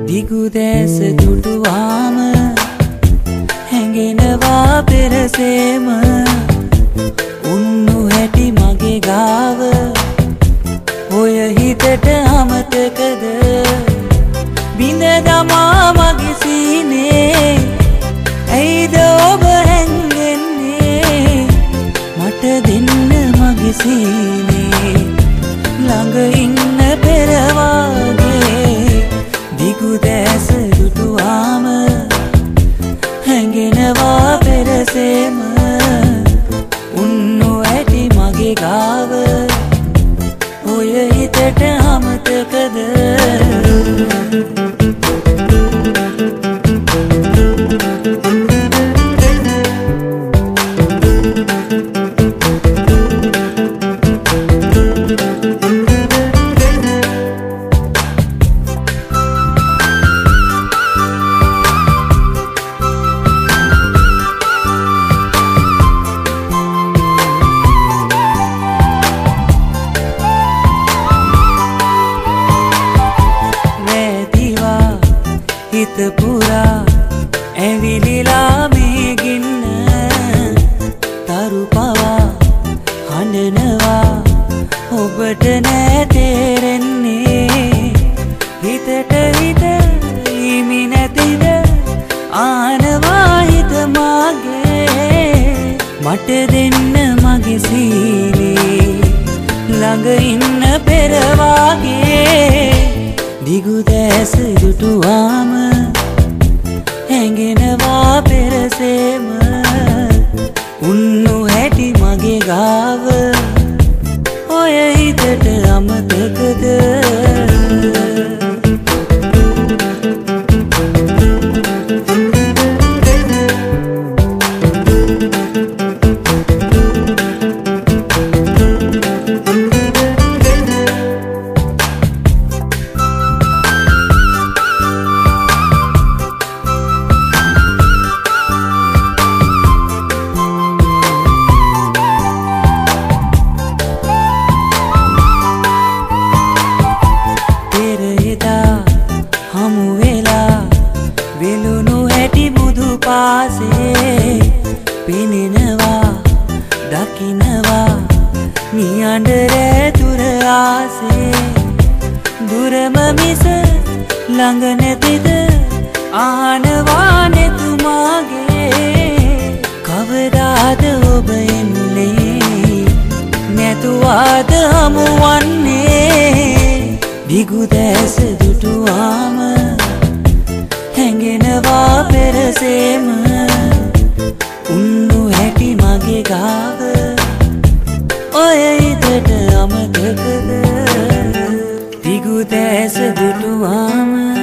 දිගුදෑස දුටුවාම හැඟෙනවා පෙරසේම උන්නු හැටි මගේ ගාව ඔය හිතට අමතකද බිඳ දමා මගේ සීනේ ඇයිද ඔබ හැංගෙන්නේ මට දෙන්න මගේ සීනේ ළඟ ඉන්න පෙරවාගේ දිගුදෑස දුටුවාම හැඟෙනවා පෙරසේම උන්නු ඇති මගේ ගාව ඔය හිතට අමතකද හිත පුරා ඇවිලිලා මේ ගින්න තරු පවා හඬනවා ඔබට නෑ තේරෙන්නේ හිතට හිත හිමි නැතිද ආනවා හිත මාගේ මට දෙන්න මගේ සීනේ ළඟ ඉන්න පෙරවාගේ දිගුදෑස දුටුවාම හැඟෙනවා පෙරසේම උන්නු හැටි මගේ ගාව ඔය හිතට අමතකද වෙලුණු හැටි බුදු පාසේ පෙනෙනවා දකින්නවා නියඬ රැතුර ආසේ දුරම මිස ළඟ නැතිද ආනවා නෙතුමාගේ කවදාද ඔබ එන්නේ නැතුවාද හමුවන්නේ දිගුදෑස දුටුවාම හැඟෙනවා පෙරසේම උන්නු හැටි මගේ ගාව ඔය හිතට අමතකද දිගුදෑස දුටුවාම